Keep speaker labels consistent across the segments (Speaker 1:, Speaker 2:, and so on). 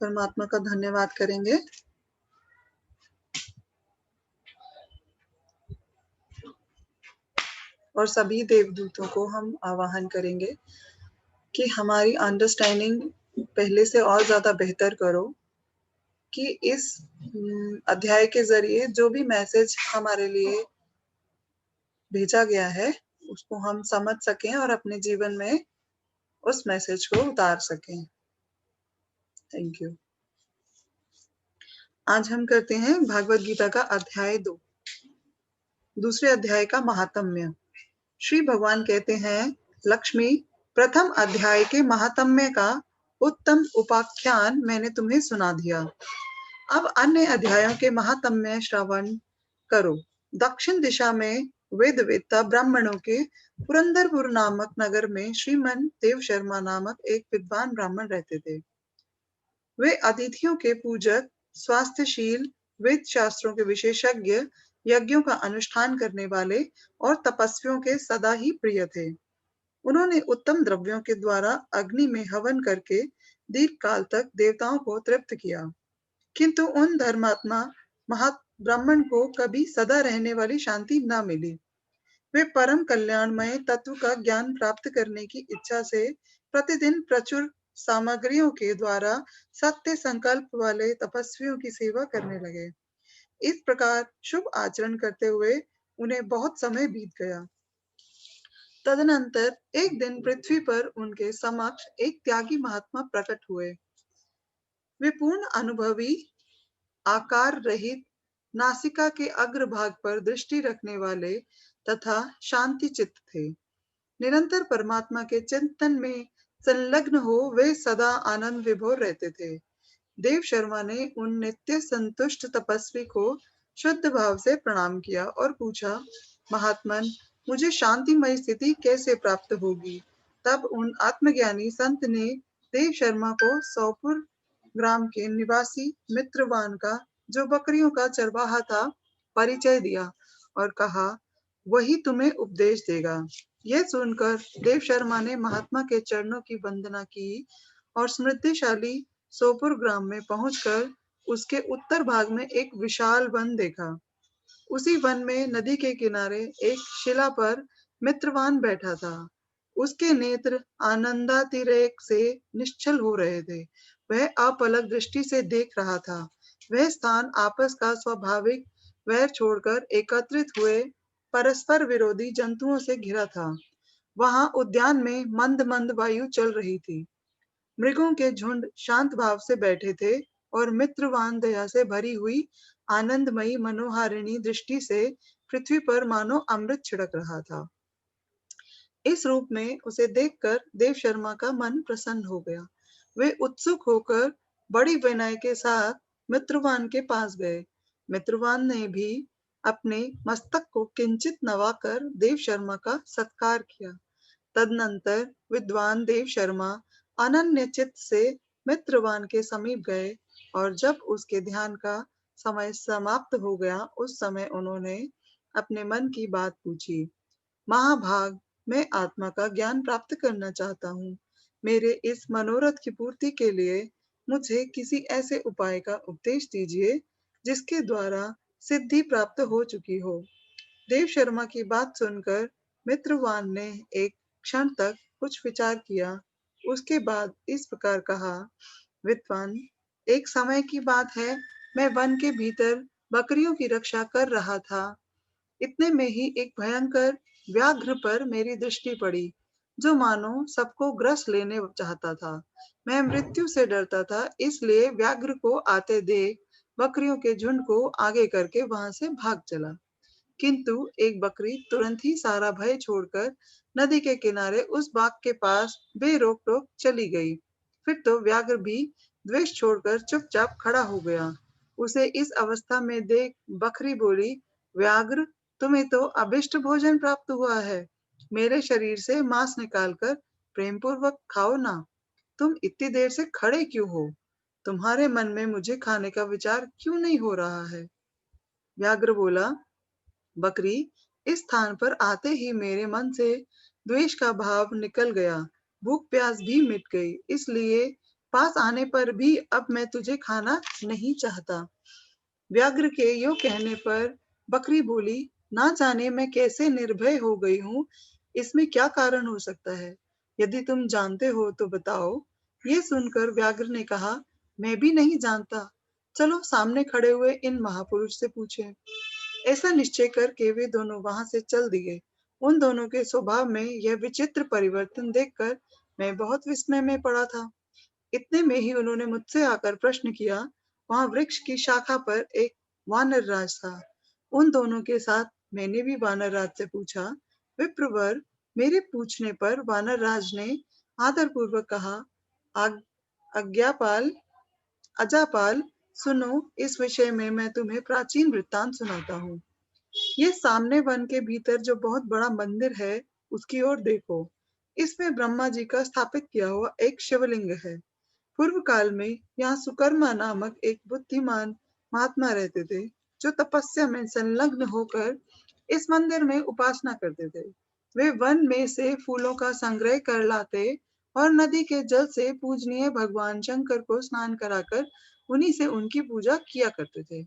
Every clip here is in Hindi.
Speaker 1: परमात्मा का धन्यवाद करेंगे। और सभी देवदूतों को हम आवाहन करेंगे कि हमारी अंडरस्टैंडिंग पहले से और ज्यादा बेहतर करो, कि इस अध्याय के जरिए जो भी मैसेज हमारे लिए भेजा गया है उसको हम समझ सकें और अपने जीवन में उस मैसेज को उतार सकें। Thank you. आज हम करते हैं भागवत गीता का अध्याय 2, दूसरे अध्याय का महात्म्य। श्री भगवान कहते हैं, लक्ष्मी, प्रथम अध्याय के महात्म्य का उत्तम उपाख्यान मैंने तुम्हें सुना दिया। अब अन्य अध्यायों के महात्म्य श्रवण करो। दक्षिण दिशा में वेदवेत्ता ब्राह्मणों के पुरंदरपुर नामक नगर में श्रीमन देव शर्मा नामक एक विद्वान ब्राह्मण रहते थे। वे अतिथियों के पूजक, स्वास्थ्यशील, वेद शास्त्रों के विशेषज्ञ, यज्ञों का अनुष्ठान करने वाले और तपस्वियों के सदा ही प्रिय थे। उन्होंने उत्तम द्रव्यों के द्वारा अग्नि में हवन करके दीर्घ काल तक देवताओं को तृप्त किया, किंतु उन धर्मात्मा महाब्राह्मण को कभी सदा रहने वाली शांति न मिली। वे परम कल्याणमय तत्व का ज्ञान प्राप्त करने की इच्छा से प्रतिदिन प्रचुर सामग्रियों के द्वारा सत्य संकल्प वाले तपस्वियों की सेवा करने लगे। इस प्रकार शुभ आचरण करते हुए उन्हें बहुत समय बीत गया। तदनंतर एक दिन पृथ्वी पर उनके समक्ष एक त्यागी महात्मा प्रकट हुए। वे पूर्ण अनुभवी, आकार रहित, नासिका के अग्रभाग पर दृष्टि रखने वाले तथा शांति चित्त थे। निरंतर परमात्मा के चिंतन में संलग्न हो वे सदा आनंद विभोर रहते थे। देव शर्मा ने उन नित्य संतुष्ट तपस्वी को शुद्ध भाव से प्रणाम किया और पूछा, महात्मन, मुझे शांतिमय स्थिति कैसे प्राप्त होगी? तब उन आत्मज्ञानी संत ने देव शर्मा को सौपुर ग्राम के निवासी मित्रवान का, जो बकरियों का चरवाहा था, परिचय दिया और कहा, वही तुम्हें उपदेश देगा। यह सुनकर देव शर्मा ने महात्मा के चरणों की वंदना की और समृद्धिशाली सोपुर ग्राम में पहुंचकर उसके उत्तर भाग में एक विशाल वन देखा। उसी वन में नदी के किनारे एक शिला पर मित्रवान बैठा था। उसके नेत्र आनंदातिरेक से निश्चल हो रहे थे। वह अपलक दृष्टि से देख रहा था। वह स्थान आपस का स्वाभाविक वैर छोड़कर एकत्रित हुए परस्पर विरोधी जंतुओं से घिरा था। वहां उद्यान में मंद मंद वायु चल रही थी। मृगों के झुंड शांत भाव से बैठे थे और मित्रवान दया से भरी हुई आनंदमयी मनोहारिणी दृष्टि से पृथ्वी पर मानो अमृत छिड़क रहा था। इस रूप में उसे देखकर देव शर्मा का मन प्रसन्न हो गया। वे उत्सुक होकर बड़ी विनय के साथ मित्रवान के पास गए। मित्रवान ने भी अपने मस्तक को किंचित नवाकर देव शर्मा का सत्कार किया। तदनंतर विद्वान देव शर्मा अनन्य चित्त से मित्रवान के समीप गए और जब उसके ध्यान का समय समाप्त हो गया, उस समय उन्होंने अपने मन की बात पूछी। महाभाग, मैं आत्मा का ज्ञान प्राप्त करना चाहता हूँ। मेरे इस मनोरथ की पूर्ति के लिए मुझे किसी ऐसे उपाय का उपदेश दीजिए जिसके द्वारा सिद्धि प्राप्त हो चुकी हो। देव शर्मा की बात सुनकर मित्रवान ने एक क्षण तक कुछ विचार किया। उसके बाद इस प्रकार कहा, विद्वान, एक समय की बात है, मैं वन के भीतर बकरियों की रक्षा कर रहा था। इतने में ही एक भयंकर व्याघ्र पर मेरी दृष्टि पड़ी, जो मानो सबको ग्रस लेने चाहता था। मैं मृत्यु से डरता था, इसलिए व्याघ्र को आते देख बकरियों के झुंड को आगे करके वहां से भाग चला। किंतु एक बकरी तुरंत ही सारा भय छोड़कर नदी के किनारे उस बाग के पास बेरोक टोक चली गई। फिर तो व्याघ्र भी द्वेष छोड़कर चुपचाप खड़ा हो गया। उसे इस अवस्था में देख बकरी बोली, व्याघ्र, तुम्हें तो अभिष्ट भोजन प्राप्त हुआ है। मेरे शरीर से मांस निकालकर प्रेम पूर्वक खाओ ना। तुम इतनी देर से खड़े क्यों हो? तुम्हारे मन में मुझे खाने का विचार क्यों नहीं हो रहा है? व्याघ्र बोला, बकरी, इस स्थान पर आते ही मेरे मन से द्वेष का भाव निकल गया, भूख प्यास भी मिट गई, इसलिए पास आने पर भी अब मैं तुझे खाना नहीं चाहता। व्याघ्र के यो कहने पर बकरी बोली, ना जाने मैं कैसे निर्भय हो गई हूँ, इसमें क्या कारण हो सकता है? यदि तुम जानते हो तो बताओ। ये सुनकर व्याघ्र ने कहा, मैं भी नहीं जानता। चलो सामने खड़े हुए इन महापुरुष से पूछें। ऐसा निश्चय करके वे दोनों वहां से चल दिए। उन दोनों के स्वभाव में यह विचित्र परिवर्तन देखकर मैं बहुत विस्मय में पड़ा था। इतने में ही उन्होंने मुझसे आकर प्रश्न किया। वहां वृक्ष की शाखा पर एक वानर राज था। उन दोनों के साथ मैंने भी वानर राज से पूछा। विप्रवर, मेरे पूछने पर वानर राज ने आदर पूर्वक कहा, आज्ञापाल अजापाल, सुनो, इस विषय में मैं तुम्हें प्राचीन वृत्तांत सुनाता हूँ। ये सामने वन के भीतर जो बहुत बड़ा मंदिर है, उसकी ओर देखो। इसमें ब्रह्मा जी का स्थापित किया हुआ एक शिवलिंग है। पूर्व काल में यहाँ सुकर्मा नामक एक बुद्धिमान महात्मा रहते थे, जो तपस्या में संलग्न होकर इस मंदिर में उपासना करते थे। वे वन में से फूलों का संग्रह कर लाते और नदी के जल से पूजनीय भगवान शंकर को स्नान कराकर उन्हीं से उनकी पूजा किया करते थे।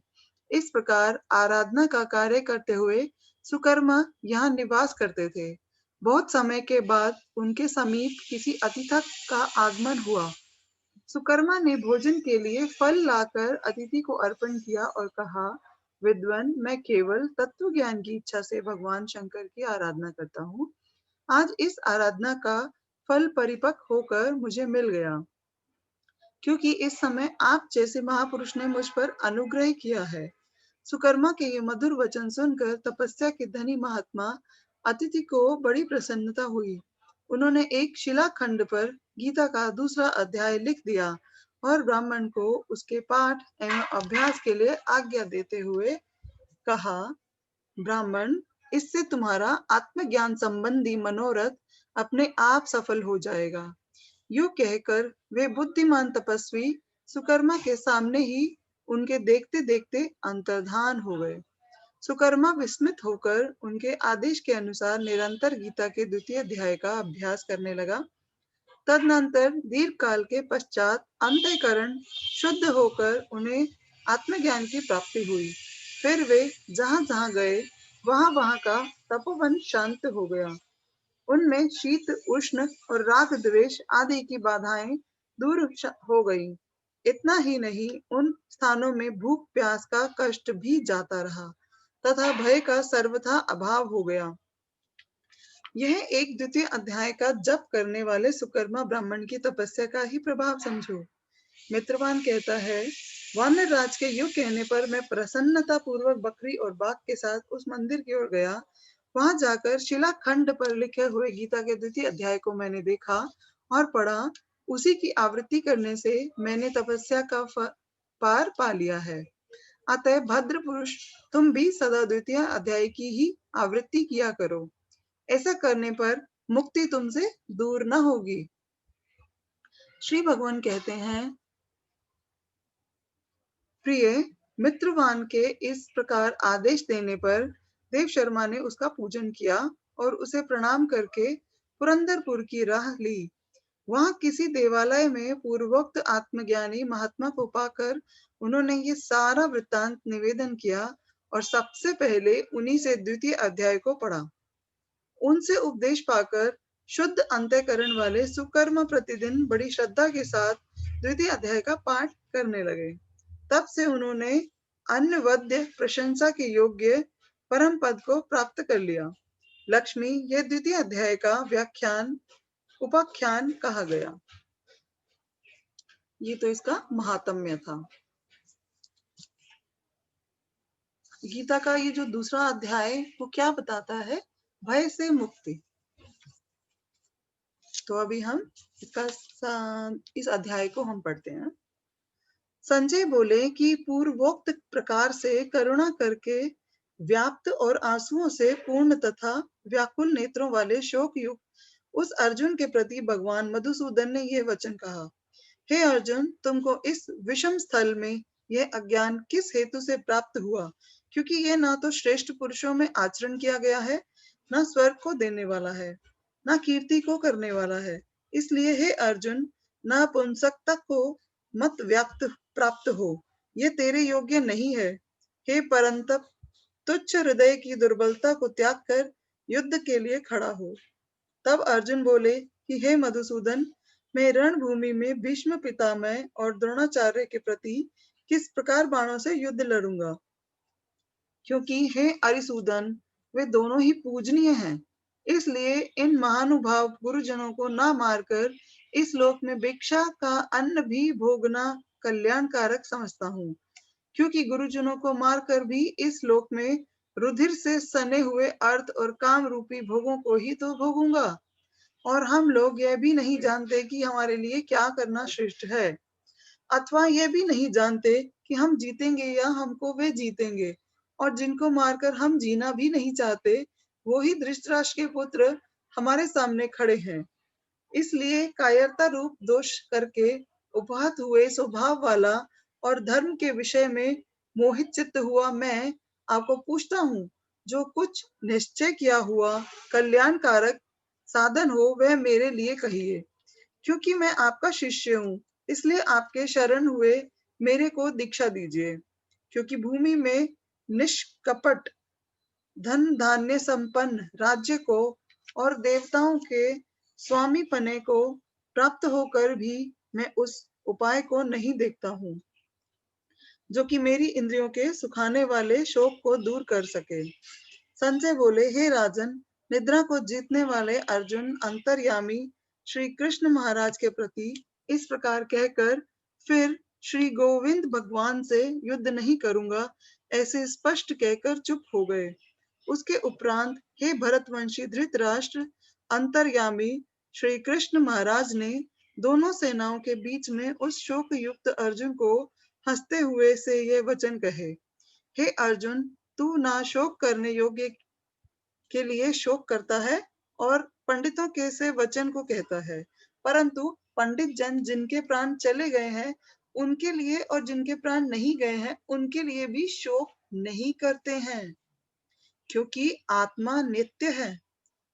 Speaker 1: इस प्रकार आराधना का कार्य करते हुए सुकर्मा यहाँ निवास करते थे। बहुत समय के बाद उनके समीप किसी अतिथि का आगमन हुआ। सुकर्मा ने भोजन के लिए फल लाकर अतिथि को अर्पण किया और कहा, विद्वान, मैं केवल तत्व ज्ञान की इच्छा से भगवान शंकर की आराधना करता हूँ। आज इस आराधना का फल परिपक्व होकर मुझे मिल गया, क्योंकि इस समय आप जैसे महापुरुष ने मुझ पर अनुग्रह किया है। सुकर्मा के ये मधुर वचन सुनकर तपस्या के धनी महात्मा अतिथि को बड़ी प्रसन्नता हुई। उन्होंने एक शिलाखंड पर गीता का दूसरा अध्याय लिख दिया और ब्राह्मण को उसके पाठ एवं अभ्यास के लिए आज्ञा देते हुए कहा, ब्राह्मण, इससे तुम्हारा आत्मज्ञान संबंधी मनोरथ अपने आप सफल हो जाएगा। यूं कहकर वे बुद्धिमान तपस्वी सुकर्मा के सामने ही उनके देखते देखते अंतर्धान हो गए। सुकर्मा विस्मित होकर उनके आदेश के अनुसार निरंतर गीता के द्वितीय अध्याय का अभ्यास करने लगा। तदनंतर दीर्घ काल के पश्चात अंतःकरण शुद्ध होकर उन्हें आत्मज्ञान की प्राप्ति हुई। फिर वे जहां जहां गए, वहां वहां का तपोवन शांत हो गया। उनमें शीत उष्ण और राग द्वेष आदि की बाधाएं दूर हो गईं। इतना ही नहीं, उन स्थानों में भूख प्यास का कष्ट भी जाता रहा तथा भय का सर्वथा अभाव हो गया। यह एक द्वितीय अध्याय का जप करने वाले सुकर्मा ब्राह्मण की तपस्या का ही प्रभाव समझो। मित्रवान कहता है, वानर राज के यूं कहने पर मैं प्रसन्नता पूर्वक बकरी और बाघ के साथ उस मंदिर की ओर गया। वहां जाकर शिलाखंड पर लिखे हुए गीता के द्वितीय अध्याय को मैंने देखा और पढ़ा। उसी की आवृत्ति करने से मैंने तपस्या का पार पा लिया है। अतः भद्र पुरुष, तुम भी सदा द्वितीय अध्याय की ही आवृत्ति किया करो। ऐसा करने पर मुक्ति तुमसे दूर न होगी। श्री भगवान कहते हैं, प्रिय मित्रवान के इस प्रकार आदेश देने पर देव शर्मा ने उसका पूजन किया और उसे प्रणाम करके पुरंदरपुर की राह ली। वहां किसी देवालय में पूर्वोक्त आत्मज्ञानी महात्मा को पाकर उन्होंने ये सारा वृत्तांत निवेदन किया और सबसे पहले उन्हीं से द्वितीय अध्याय को पढ़ा। उनसे उपदेश पाकर शुद्ध अंतःकरण वाले सुकर्मा प्रतिदिन बड़ी श्रद्धा के साथ द्वितीय अध्याय का पाठ करने लगे। तब से उन्होंने अन्वद्य प्रशंसा के योग्य परम पद को प्राप्त कर लिया। लक्ष्मी, यह द्वितीय अध्याय का व्याख्यान उपाख्यान कहा गया। ये तो इसका महात्म्य था। गीता का ये जो दूसरा अध्याय वो क्या बताता है? भय से मुक्ति। तो अभी हम इस अध्याय को हम पढ़ते हैं। संजय बोले कि पूर्वोक्त प्रकार से करुणा करके व्याप्त और आंसुओं से पूर्ण तथा व्याकुल नेत्रों वाले शोक युक्त उस अर्जुन के प्रति भगवान मधुसूदन ने यह वचन कहा, हे अर्जुन, तुमको इस विषम स्थल में यह अज्ञान किस हेतु से प्राप्त हुआ? क्योंकि यह ना तो श्रेष्ठ पुरुषों में आचरण किया गया है, ना स्वर्ग को देने वाला है, ना कीर्ति को करने वाला है। इसलिए हे अर्जुन, नपुंसकता को मत व्याप्त प्राप्त हो, ये तेरे योग्य नहीं है। हे परंतप, तुच्छ हृदय की दुर्बलता को त्याग कर युद्ध के लिए खड़ा हो। तब अर्जुन बोले कि हे मधुसूदन, मैं रणभूमि में भीष्म पितामह और द्रोणाचार्य के प्रति किस प्रकार बाणों से युद्ध लड़ूंगा, क्योंकि हे अरिसूदन, वे दोनों ही पूजनीय हैं। इसलिए इन महानुभाव गुरुजनों को ना मारकर इस लोक में भिक्षा का अन्न भी भोगना कल्याणकारक समझता हूँ, क्योंकि गुरुजनों को मारकर भी इस लोक में रुधिर से सने हुए अर्थ और काम रूपी भोगों को ही तो भोगूंगा। और हम लोग यह भी नहीं जानते कि हमारे लिए क्या करना श्रेष्ठ है, अथवा यह भी नहीं जानते कि हम जीतेंगे या हमको वे जीतेंगे। और जिनको मारकर हम जीना भी नहीं चाहते, वो ही धृतराष्ट्र के पुत्र हमारे सामने खड़े हैं। इसलिए कायरता रूप दोष करके उपहत हुए स्वभाव वाला और धर्म के विषय में मोहित चित्त हुआ मैं आपको पूछता हूँ, जो कुछ निश्चय किया हुआ कल्याणकारक साधन हो वह मेरे लिए कहिए, क्योंकि मैं आपका शिष्य हूँ। इसलिए आपके शरण हुए मेरे को दीक्षा दीजिए, क्योंकि भूमि में निष्कपट धन धान्य संपन्न राज्य को और देवताओं के स्वामी पने को प्राप्त होकर भी मैं उस उपाय को नहीं देखता हूँ, जो कि मेरी इंद्रियों के सुखाने वाले शोक को दूर कर सके। संजय बोले, हे राजन, निद्रा को जीतने वाले अर्जुन अंतर्यामी श्री कृष्ण महाराज के प्रति इस प्रकार कहकर फिर श्री गोविंद भगवान से युद्ध नहीं करूंगा ऐसे स्पष्ट कहकर चुप हो गए। उसके उपरांत हे भरतवंशी धृतराष्ट्र, अंतर्यामी श्री कृष्ण महाराज ने दोनों सेनाओं के बीच में उस शोक युक्त अर्जुन को हंसते हुए से ये वचन कहे, हे अर्जुन, तू ना शोक करने योग्य के लिए शोक करता है और पंडितों के से वचन को कहता है, परंतु पंडित जन जिनके प्राण चले गए हैं उनके लिए और जिनके प्राण नहीं गए हैं उनके लिए भी शोक नहीं करते हैं, क्योंकि आत्मा नित्य है,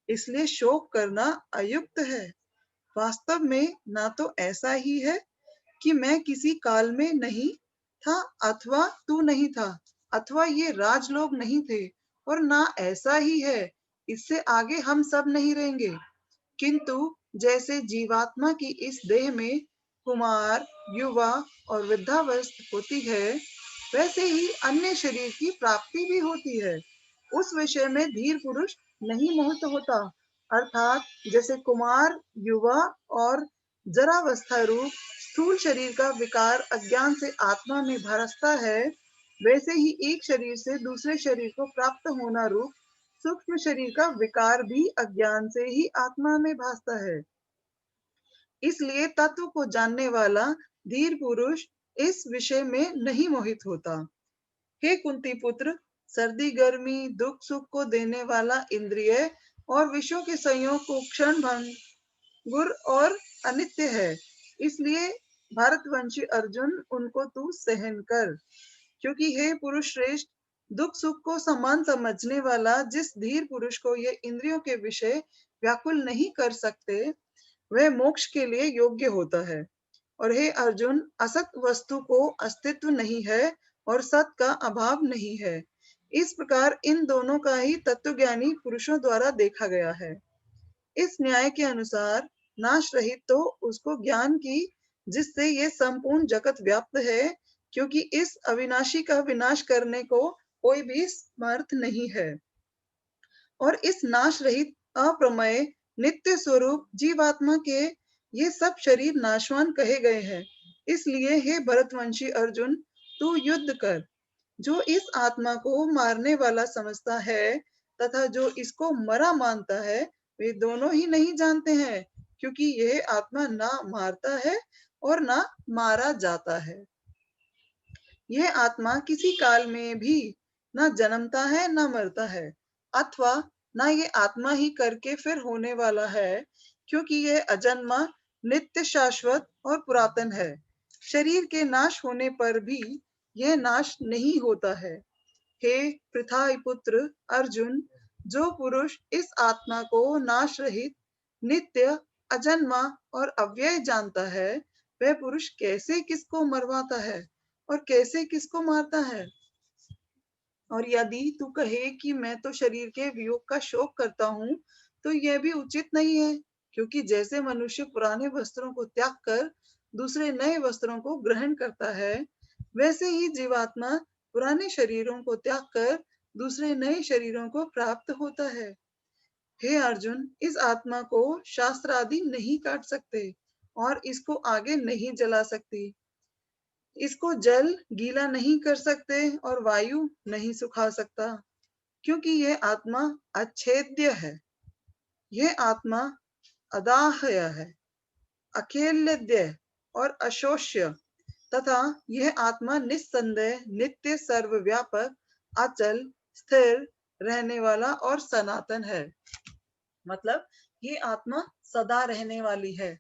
Speaker 1: इसलिए शोक करना अयुक्त है। वास्तव में ना तो ऐसा ही है कि मैं किसी काल में नहीं था, अथवा तू नहीं था, अथवा ये राजलोग नहीं थे, और ना ऐसा ही है इससे आगे हम सब नहीं रहेंगे। किंतु जैसे जीवात्मा की इस देह में कुमार, युवा और वृद्धावस्था होती है, वैसे ही अन्य शरीर की प्राप्ति भी होती है। उस विषय में धीर पुरुष नहीं मोहित होता, अर्थात जैसे कुमार, युवा और जरावस्था रूप स्थूल शरीर का विकार अज्ञान से आत्मा में भरसता है, वैसे ही एक शरीर से दूसरे शरीर को प्राप्त होना रूप सूक्ष्म शरीर का विकार भी अज्ञान से ही आत्मा में भासता है। इसलिए तत्व को जानने वाला धीर पुरुष इस विषय में नहीं मोहित होता। हे कुंती पुत्र, सर्दी गर्मी दुख सुख को देने वाला इंद्रिय और विषयों के संयोग को क्षण भंगुर और अनित्य है। इसलिए भारतवंशी अर्जुन, उनको तू सहन कर, क्योंकि हे पुरुष श्रेष्ठ, दुख सुख को समान समझने वाला जिस धीर पुरुष को ये इंद्रियों के विषय व्याकुल नहीं कर सकते, वह मोक्ष के लिए योग्य होता है। और हे अर्जुन, असत वस्तु को अस्तित्व नहीं है और सत का अभाव नहीं है। इस प्रकार इन दोनों का ही तत्वज्ञानी पुरुषों द्वारा देखा गया है। इस न्याय के अनुसार नाश रहित तो उसको ज्ञान की जिससे ये संपूर्ण जगत व्याप्त है, क्योंकि इस अविनाशी का विनाश करने को कोई भी समर्थ नहीं है। और इस नाश रहित अप्रमेय नित्य स्वरूप जीवात्मा के ये सब शरीर नाशवान कहे गए हैं। इसलिए हे भरतवंशी अर्जुन, तू युद्ध कर। जो इस आत्मा को मारने वाला समझता है तथा जो इसको मरा मानता है, वे दोनों ही नहीं जानते हैं, क्योंकि यह आत्मा ना मारता है और ना मारा जाता है। यह आत्मा किसी काल में भी ना जन्मता है ना मरता है, अथवा ना ये आत्मा ही करके फिर होने वाला है, क्योंकि यह अजन्मा, नित्य, शाश्वत और पुरातन है। शरीर के नाश होने पर भी यह नाश नहीं होता है। हे पृथाई पुत्र अर्जुन, जो पुरुष इस आत्मा को नाश रहित, नित्य अजन्मा और अव्यय जानता है, वह पुरुष कैसे किसको मरवाता है और कैसे किसको मारता है। और यदि तू कहे कि मैं तो शरीर के वियोग का शोक करता हूँ, तो यह भी उचित नहीं है, क्योंकि जैसे मनुष्य पुराने वस्त्रों को त्याग कर दूसरे नए वस्त्रों को ग्रहण करता है, वैसे ही जीवात्मा पुराने शरीरों को त्याग कर दूसरे नए शरीरों को प्राप्त होता है। हे अर्जुन, इस आत्मा को शास्त्र आदि नहीं काट सकते और इसको आगे नहीं जला सकती। इसको जल गीला नहीं कर सकते और वायु नहीं सुखा सकता, क्योंकि यह आत्मा अच्छेद्य है। यह आत्मा अदाह्य है, अखेल्यद्य और अशोष्य तथा यह आत्मा निस्संदेह नित्य सर्वव्यापक अचल स्थिर रहने वाला और सनातन है। मतलब ये आत्मा सदा रहने वाली है।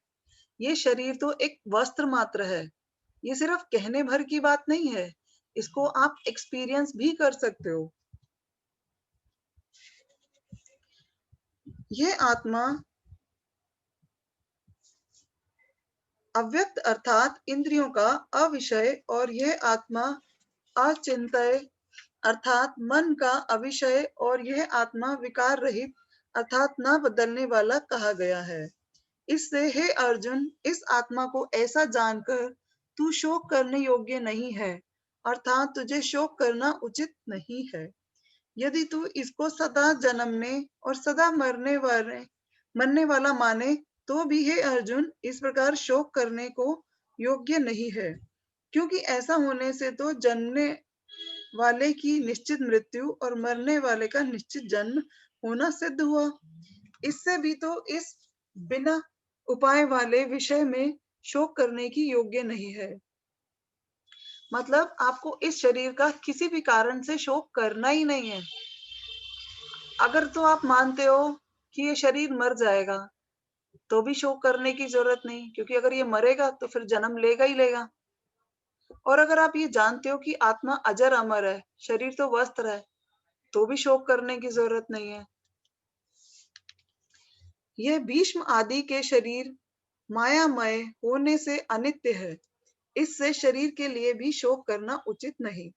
Speaker 1: ये शरीर तो एक वस्त्र मात्र है। ये सिर्फ कहने भर की बात नहीं है, इसको आप एक्सपीरियंस भी कर सकते हो। ये आत्मा अव्यक्त अर्थात इंद्रियों का अविषय और यह आत्मा अचिंत्य अर्थात मन का अविषय और यह आत्मा विकार रहित अर्थात न बदलने वाला कहा गया है। इससे हे अर्जुन, इस आत्मा को ऐसा जानकर तू शोक करने योग्य नहीं है, अर्थात तुझे शोक करना उचित नहीं है। यदि तू इसको सदा जन्मने और सदा मरने वाला माने, तो भी हे अर्जुन, इस प्रकार शोक करने को योग्य नहीं है, क्योंकि ऐसा होने से तो जन्मने वाले की निश्चित मृत्यु और मरने वाले का निश्चित जन्म होना सिद्ध हुआ। इससे भी तो इस बिना उपाय वाले विषय में शोक करने की योग्य नहीं है। मतलब आपको इस शरीर का किसी भी कारण से शोक करना ही नहीं है। अगर तो आप मानते हो कि ये शरीर मर जाएगा, तो भी शोक करने की जरूरत नहीं, क्योंकि अगर ये मरेगा तो फिर जन्म लेगा ही लेगा। और अगर आप ये जानते हो कि आत्मा अजर अमर है, शरीर तो वस्त्र है, तो भी शोक करने की जरूरत नहीं है। यह भीष्म आदि के शरीर मायामय होने से अनित्य है, इससे शरीर के लिए भी शोक करना उचित नहीं,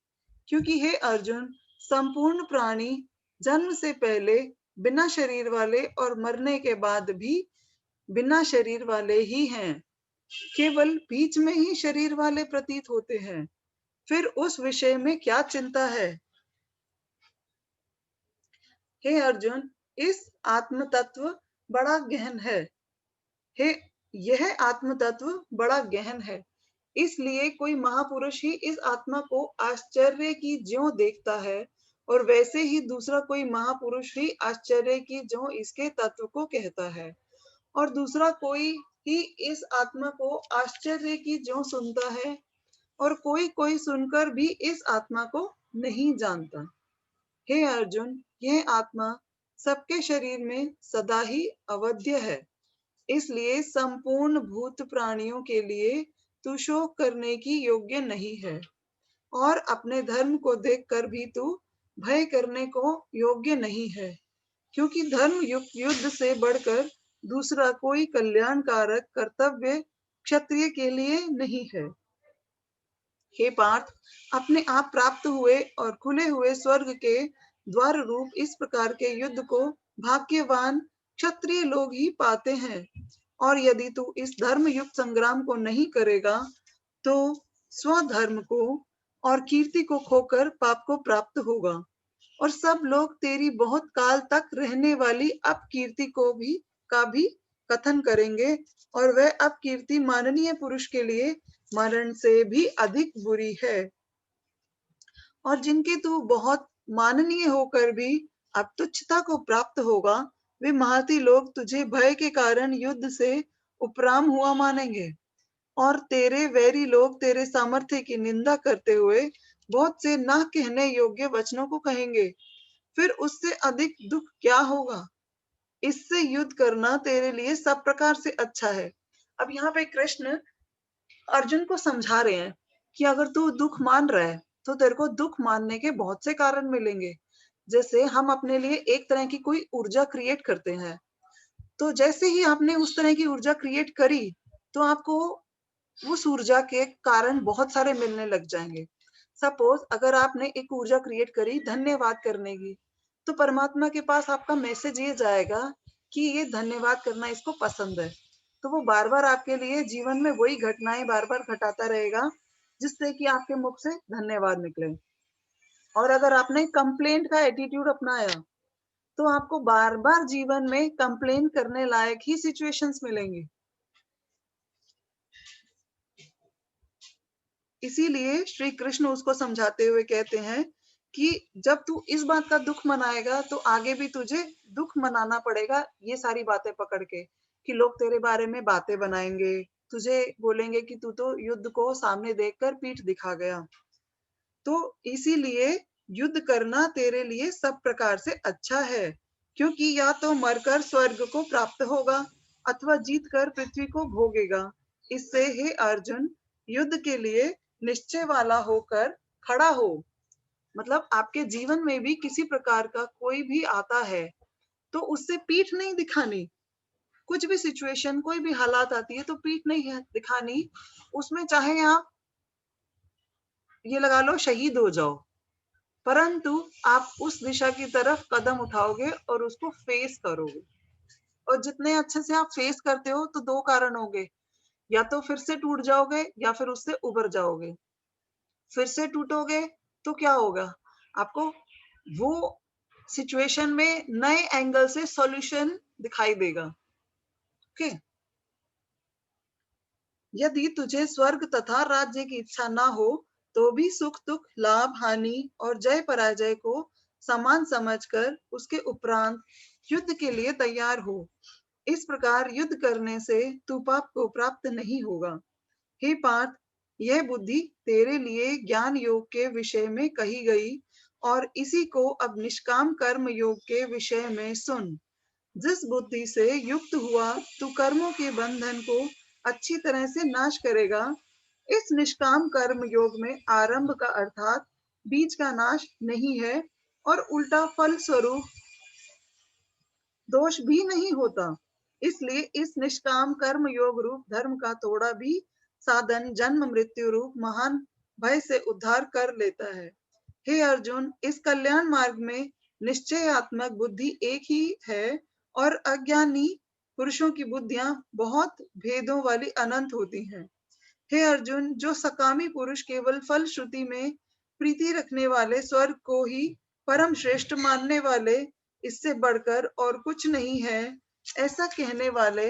Speaker 1: क्योंकि हे अर्जुन, संपूर्ण प्राणी जन्म से पहले बिना शरीर वाले और मरने के बाद भी बिना शरीर वाले ही हैं। केवल बीच में ही शरीर वाले प्रतीत होते हैं। फिर उस विषय में क्या चिंता है। हे अर्जुन, इस आत्म तत्व बड़ा गहन है। हे यह आत्म तत्व बड़ा गहन है, इसलिए कोई महापुरुष ही इस आत्मा को आश्चर्य की ज्यों देखता है, और वैसे ही दूसरा कोई महापुरुष ही आश्चर्य की ज्यों इसके तत्व को कहता है, और दूसरा कोई ही इस आत्मा को आश्चर्य की ज्यों सुनता है, और कोई कोई सुनकर भी इस आत्मा को नहीं जानता। हे अर्जुन, यह आत्मा सबके शरीर में सदा ही अवध्य है, इसलिए संपूर्ण भूत प्राणियों के लिए तू शोक करने की योग्य नहीं है, और अपने धर्म को देखकर भी तू भय करने को योग्य नहीं है, क्योंकि धर्म युक्त युद्ध से बढ़कर दूसरा कोई कल्याणकारक कर्तव्य क्षत्रिय के लिए नहीं है। हे पार्थ, अपने आप प्राप्त हुए और खुले हुए स्वर्ग के द्वार रूप इस प्रकार के युद्ध को भाग्यवान क्षत्रिय लोग ही पाते हैं, और यदि तू इस धर्म युक्त संग्राम को नहीं करेगा, तो स्वधर्म को और कीर्ति को खोकर पाप को प्राप्त होगा, और सब लोग तेरी बहुत काल तक रहने वाली अपकीर्ति का भी कथन करेंगे, और वह अपकीर्ति माननीय पुरुष के लिए मरण से भी अधिक बुरी है। और जिनके तू बहुत माननीय होकर भी अब तुच्छता को प्राप्त होगा, वे महती लोग तुझे भय के कारण युद्ध से उपराम हुआ मानेंगे, और तेरे वैरी लोग तेरे सामर्थ्य की निंदा करते हुए बहुत से ना कहने योग्य वचनों को कहेंगे। फिर उससे अधिक दुख क्या होगा। इससे युद्ध करना तेरे लिए सब प्रकार से अच्छा है। अब यहाँ पे कृष्ण अर्जुन को समझा रहे हैं कि अगर तू दुख मान रहा है, तो तेरे को दुख मानने के बहुत से कारण मिलेंगे। जैसे हम अपने लिए एक तरह की कोई ऊर्जा क्रिएट करते हैं, तो जैसे ही आपने उस तरह की ऊर्जा क्रिएट करी, तो आपको उस ऊर्जा के कारण बहुत सारे मिलने लग जाएंगे। सपोज अगर आपने एक ऊर्जा क्रिएट करी धन्यवाद करने की, तो परमात्मा के पास आपका मैसेज ये जाएगा कि ये धन्यवाद करना इसको पसंद है। तो वो बार बार आपके लिए जीवन में वही घटनाएं बार बार घटाता रहेगा, जिससे कि आपके मुख से धन्यवाद निकले। और अगर आपने कंप्लेंट का एटीट्यूड अपनाया, तो आपको बार बार जीवन में कंप्लेन करने लायक ही सिचुएशंस मिलेंगी। इसीलिए श्री कृष्ण उसको समझाते हुए कहते हैं कि जब तू इस बात का दुख मनाएगा, तो आगे भी तुझे दुख मनाना पड़ेगा, ये सारी बातें पकड़ के कि लोग तेरे बारे में बातें बनाएंगे, तुझे बोलेंगे कि तू तो युद्ध को सामने देखकर पीठ दिखा गया। तो इसीलिए युद्ध करना तेरे लिए सब प्रकार से अच्छा है, क्योंकि या तो मरकर स्वर्ग को प्राप्त होगा अथवा जीत कर पृथ्वी को भोगेगा। इससे हे अर्जुन, युद्ध के लिए निश्चय वाला होकर खड़ा हो। मतलब आपके जीवन में भी किसी प्रकार का कोई भी आता है, तो उससे पीठ नहीं दिखानी। कुछ भी सिचुएशन, कोई भी हालात आती है तो पीठ नहीं दिखानी। उसमें चाहे आप ये लगा लो शहीद हो जाओ, परंतु आप उस दिशा की तरफ कदम उठाओगे और उसको फेस करोगे। और जितने अच्छे से आप फेस करते हो, तो दो कारण होंगे, या तो फिर से टूट जाओगे या फिर उससे उबर जाओगे। फिर से टूटोगे तो क्या होगा, आपको वो सिचुएशन में नए एंगल से सॉल्यूशन दिखाई देगा। ओके। यदि तुझे स्वर्ग तथा राज्य की इच्छा ना हो, तो भी सुख दुख लाभ हानि और जय पराजय को समान समझकर उसके उपरांत युद्ध के लिए तैयार हो। इस प्रकार युद्ध करने से तू पाप को प्राप्त नहीं होगा। हे पार्थ, यह बुद्धि तेरे लिए ज्ञान योग के विषय में कही गई, और इसी को अब निष्काम कर्म योग के विषय में सुन। जिस बुद्धि से युक्त हुआ तू कर्मों के बंधन को अच्छी तरह से नाश करेगा। इस निष्काम कर्म योग में आरंभ का अर्थात बीज का नाश नहीं है, और उल्टा फल स्वरूप दोष भी नहीं होता। इसलिए इस निष्काम कर्म योग रूप धर्म का थोड़ा भी साधन जन्म मृत्यु रूप महान भय से उद्धार कर लेता है। हे अर्जुन, इस कल्याण मार्ग में निश्चयात्मक बुद्धि एक ही है, और अज्ञानी पुरुषों की बुद्धियां बहुत भेदों वाली अनंत होती हैं। हे अर्जुन, जो सकामी पुरुष केवल फल श्रुति में प्रीति रखने वाले, स्वर्ग को ही परम श्रेष्ठ मानने वाले, इससे बढ़कर और कुछ नहीं है ऐसा कहने वाले,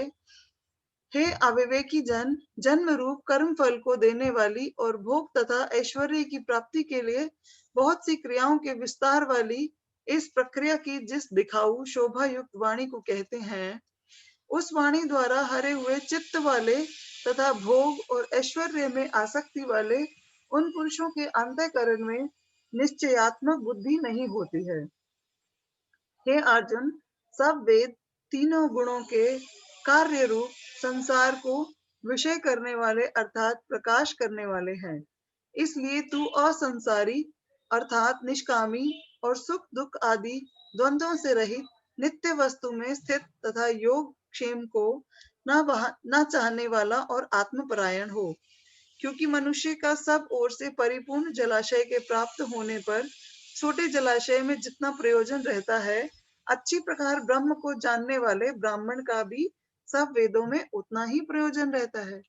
Speaker 1: हे अविवेकी जन, जन्म रूप कर्म फल को देने वाली और भोग तथा ऐश्वर्य की प्राप्ति के लिए बहुत सी क्रियाओं के विस्तार वाली इस प्रक्रिया की जिस दिखाऊ शोभा युक्त वाणी को कहते हैं, उस वाणी द्वारा हरे हुए चित्त वाले तथा भोग और ऐश्वर्य में आसक्ति वाले उन पुरुषों के अंतःकरण में निश्चयात्मक बुद्धि नहीं होती है। हे अर्जुन, सब वेद तीनों गुणों के कार्य रूप संसार को विषय करने वाले अर्थात प्रकाश करने वाले हैं। इसलिए तू असंसारी अर्थात निष्कामी और सुख दुख आदि द्वंद्वों से रहित नित्य वस्तु में स्थित तथा योग क्षेम को न चाहने वाला और आत्मपरायण हो। क्योंकि मनुष्य का सब ओर से परिपूर्ण जलाशय के प्राप्त होने पर छोटे जलाशय में जितना प्रयोजन रहता है, अच्छी प्रकार ब्रह्म को जानने वाले ब्राह्मण का भी सब वेदों में उतना ही प्रयोजन रहता है।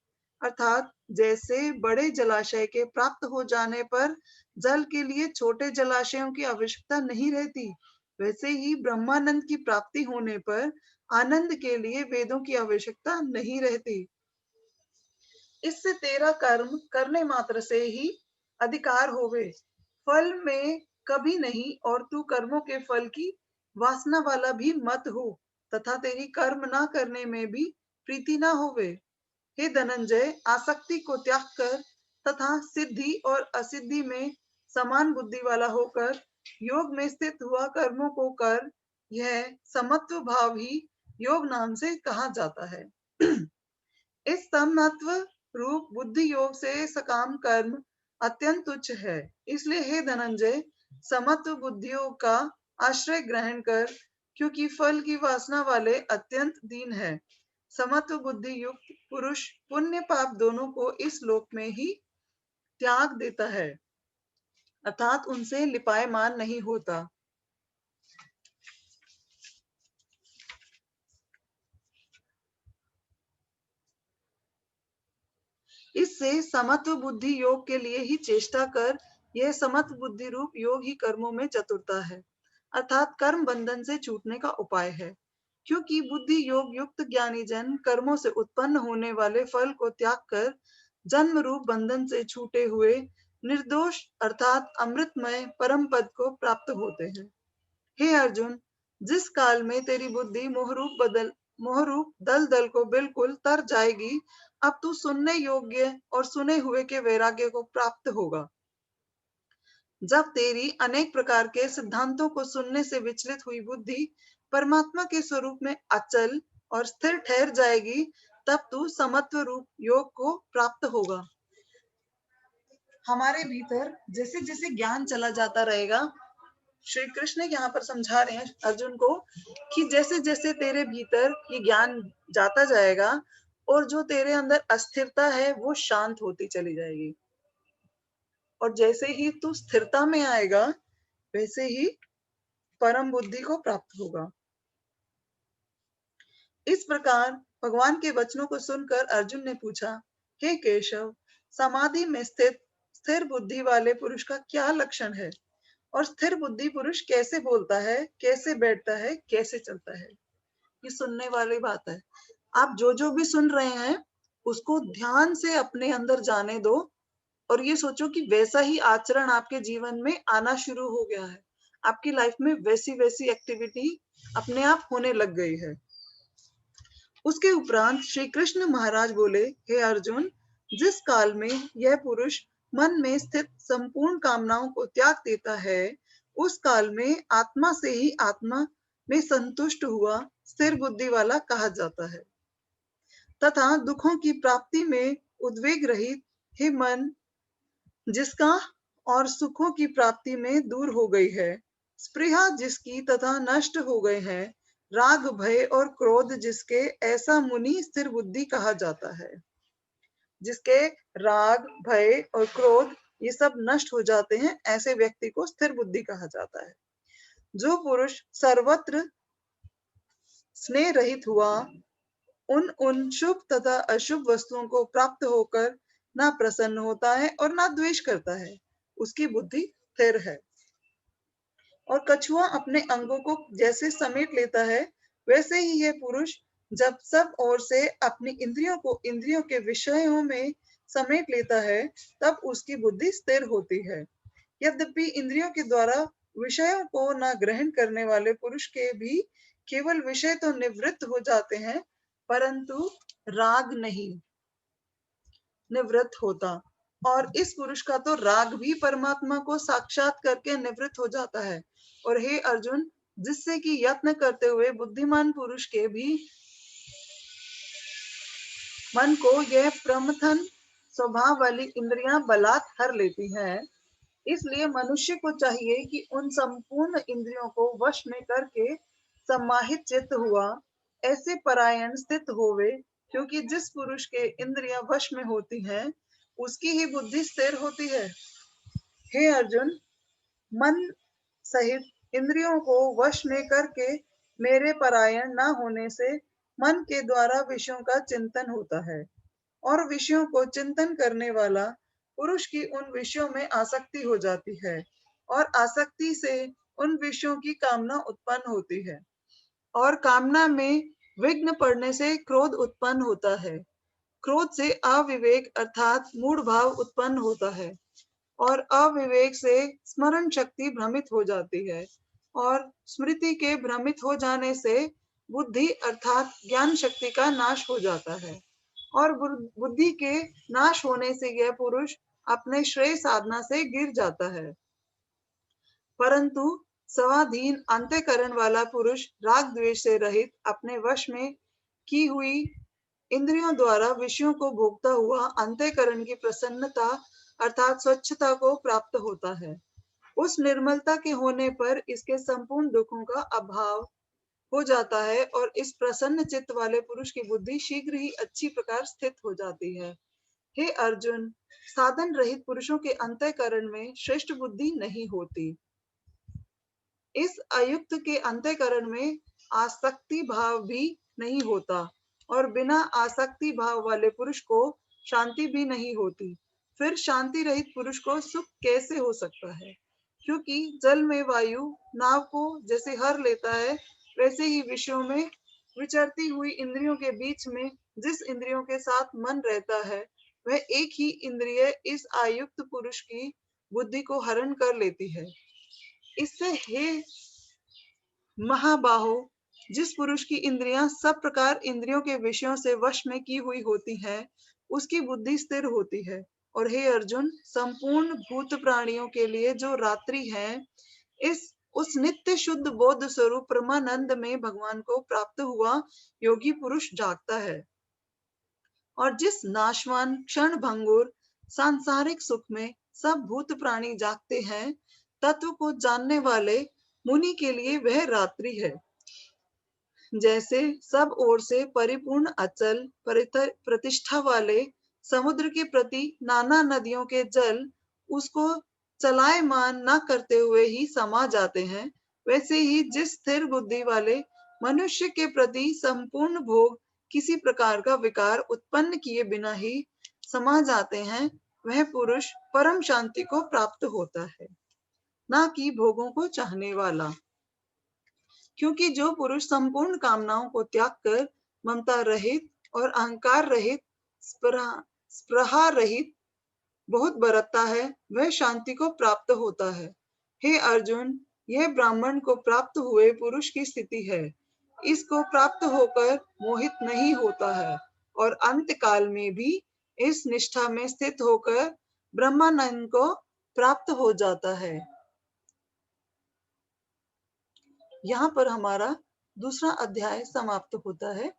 Speaker 1: अर्थात जैसे बड़े जलाशय के प्राप्त हो जाने पर जल के लिए छोटे जलाशयों की आवश्यकता नहीं रहती, वैसे ही ब्रह्मानंद की प्राप्ति होने पर आनंद के लिए वेदों की आवश्यकता नहीं रहती। इससे तेरा कर्म करने मात्र से ही अधिकार होवे, फल में कभी नहीं, और तू कर्मों के फल की वासना वाला भी मत हो, तथा तेरी कर्म ना करने में भी प्रीति ना होवे। हे धनंजय, आसक्ति को त्याग कर तथा सिद्धि और असिद्धि में समान बुद्धि वाला होकर योग में स्थित हुआ कर्मों को कर। यह समत्व भाव ही योग नाम से कहा जाता है। इस समत्व रूप बुद्धि योग से सकाम कर्म अत्यंत तुच्छ है। इसलिए हे धनंजय, समत्व बुद्धियों का आश्रय ग्रहण कर क्योंकि फल की वासना वाले अत्यंत दीन है। समत्व बुद्धि युक्त पुरुष पुण्य पाप दोनों को इस लोक में ही त्याग देता है, अर्थात उनसे लिपायमान नहीं होता। इससे समत्व बुद्धि योग के लिए ही चेष्टा कर, यह समत्व बुद्धि रूप योग ही कर्मों में चतुरता है, अर्थात कर्म बंधन से छूटने का उपाय है। क्योंकि बुद्धि योग युक्त ज्ञानी जन कर्मों से उत्पन्न होने वाले फल को त्याग कर जन्म रूप बंधन से छूटे हुए निर्दोष अर्थात अमृतमय परम पद को प्राप्त होते हैं। हे अर्जुन, जिस काल में तेरी बुद्धि मोहरूप दल दल को बिल्कुल तर जाएगी, अब तू सुनने योग्य और सुने हुए के वैराग्य को प्राप्त होगा। जब तेरी अनेक प्रकार के सिद्धांतों को सुनने से विचलित हुई बुद्धि परमात्मा के स्वरूप में अचल और स्थिर ठहर जाएगी, तब तू समत्व रूप योग को प्राप्त होगा। हमारे भीतर जैसे जैसे ज्ञान चला जाता रहेगा, श्री कृष्ण यहाँ पर समझा रहे हैं अर्जुन को कि जैसे जैसे तेरे भीतर ये ज्ञान जाता जाएगा और जो तेरे अंदर अस्थिरता है वो शांत होती चली जाएगी, और जैसे ही तू स्थिरता में आएगा वैसे ही परम बुद्धि को प्राप्त होगा। इस प्रकार भगवान के वचनों को सुनकर अर्जुन ने पूछा, हे केशव, समाधि में स्थित स्थिर बुद्धि वाले पुरुष का क्या लक्षण है, और स्थिर बुद्धि पुरुष कैसे बोलता है, कैसे बैठता है, कैसे चलता है? ये सुनने वाली बात है। आप जो जो भी सुन रहे हैं उसको ध्यान से अपने अंदर जाने दो और ये सोचो कि वैसा ही आचरण आपके जीवन में आना शुरू हो गया है, आपकी लाइफ में वैसी वैसी एक्टिविटी अपने आप होने लग गई है। उसके उपरांत श्री कृष्ण महाराज बोले, हे अर्जुन, जिस काल में यह पुरुष मन में स्थित संपूर्ण कामनाओं को त्याग देता है, उस काल में आत्मा से ही आत्मा में संतुष्ट हुआ स्थिर बुद्धि वाला कहा जाता है। तथा दुखों की प्राप्ति में उद्वेग रहित हे मन जिसका और सुखों की प्राप्ति में दूर हो गई है, स्पृहा जिसकी तथा नष्ट हो गए हैं, राग भय और क्रोध जिसके, ऐसा मुनि स्थिर बुद्धि कहा जाता है। जिसके राग भय और क्रोध ये सब नष्ट हो जाते हैं, ऐसे व्यक्ति को स्थिर बुद्धि कहा जाता है। जो पुरुष सर्वत्र स्नेह रहित हुआ, उन शुभ तथा अशुभ वस्तुओं को प्राप्त होकर ना प्रसन्न होता है और ना द्वेष करता है, उसकी बुद्धि स्थिर है। और कछुआ अपने अंगों को जैसे समेट लेता है, वैसे ही यह पुरुष जब सब ओर से अपनी इंद्रियों को इंद्रियों के विषयों में समेट लेता है, तब उसकी बुद्धि स्थिर होती है। यद्यपि इंद्रियों के द्वारा विषयों को न ग्रहण करने वाले पुरुष के भी केवल विषय तो निवृत्त हो जाते हैं, परंतु राग नहीं निवृत्त होता। और इस पुरुष का तो राग भी परमात्मा को साक्षात करके निवृत्त हो जाता है। और हे अर्जुन, जिससे कि यत्न करते हुए बुद्धिमान पुरुष के भी मन को यह प्रमथन स्वभाव वाली इंद्रियां बलात् हर लेती हैं। इसलिए मनुष्य को चाहिए कि उन संपूर्ण इंद्रियों को वश में करके समाहित चित्त हुआ ऐसे परायण स्थित होवे, क्योंकि जिस पुरुष के इंद्रियां वश में होती हैं, उसकी ही बुद्धि स्थिर होती है। हे अर्जुन, मन सहित इंद्रियों को वश में करके मेरे परायण न होने से मन के द्वारा विषयों का चिंतन होता है, और विषयों को चिंतन करने वाला पुरुष की उन विषयों में आसक्ति हो जाती है, और आसक्ति से उन विषयों की कामना उत्पन्न होती है, और कामना में विघ्न पड़ने से क्रोध उत्पन्न होता है। क्रोध से अविवेक अर्थात मूढ़ भाव उत्पन्न होता है, और अविवेक से स्मरण शक्ति भ्रमित हो जाती है, और स्मृति के भ्रमित हो जाने से बुद्धि अर्थात ज्ञान शक्ति का नाश हो जाता है, और बुद्धि के नाश होने से यह पुरुष अपने श्रेय साधना से गिर जाता है। परंतु स्वाधीन अंतःकरण वाला पुरुष राग द्वेष से रहित अपने वश में की हुई इंद्रियों द्वारा विषयों को भोगता हुआ अंतःकरण की प्रसन्नता अर्थात स्वच्छता को प्राप्त होता है। उस निर्मलता के होने पर इसके संपूर्ण दुखों का अभाव हो जाता है और इस प्रसन्न चित्त वाले पुरुष की बुद्धि शीघ्र ही अच्छी प्रकार स्थित हो जाती है। हे अर्जुन, साधन रहित पुरुषों के अंतःकरण में श्रेष्ठ बुद्धि नहीं होती। इस अयुक्त के अंतःकरण में आसक्ति भाव भी नहीं होता और बिना आसक्ति भाव वाले पुरुष को शांति भी नहीं होती। फिर शांति रहित पुरुष को सुख कैसे हो सकता है? क्योंकि जल में वायु नाव को जैसे हर लेता है, वैसे ही विषयों में विचरती हुई इंद्रियों के बीच में जिस इंद्रियों के साथ मन रहता है, वह एक ही इंद्रिय इस आयुक्त पुरुष की बुद्धि को हरण कर लेती है। इससे हे महाबाहो, जिस पुरुष की इंद्रियां सब प्रकार इंद्रियों के विषयों से वश में की हुई होती हैं, उसकी बुद्धि स्थिर होती है। और हे अर्जुन, संपूर्ण भूत प्राणियों के लिए जो रात्रि है, इस उस नित्य शुद्ध बोध स्वरूप परमानंद में भगवान को प्राप्त हुआ योगी पुरुष जागता है। और जिस नाशवान क्षण भंगुर सांसारिक सुख में सब भूत प्राणी जागते हैं, तत्व को जानने वाले मुनि के लिए वह रात्रि है। जैसे सब ओर से परिपूर्ण अचल प्रतिष्ठा वाले समुद्र के प्रति नाना नदियों के जल उसको चलायमान न करते हुए ही समा जाते हैं, वैसे ही जिस स्थिर बुद्धि वाले मनुष्य के प्रति संपूर्ण भोग किसी प्रकार का विकार उत्पन्न किए बिना ही समा जाते हैं, वह पुरुष परम शांति को प्राप्त होता है, ना कि भोगों को चाहने वाला। क्योंकि जो पुरुष संपूर्ण कामनाओं को त्याग कर ममता रहित और अहंकार रहित, स्पृहा रहित बहुत बरतता है, वह शांति को प्राप्त होता है। हे अर्जुन, यह ब्राह्मण को प्राप्त हुए पुरुष की स्थिति है। इसको प्राप्त होकर मोहित नहीं होता है और अंत काल में भी इस निष्ठा में स्थित होकर ब्रह्मानंद को प्राप्त हो जाता है। यहाँ पर हमारा दूसरा अध्याय समाप्त होता है।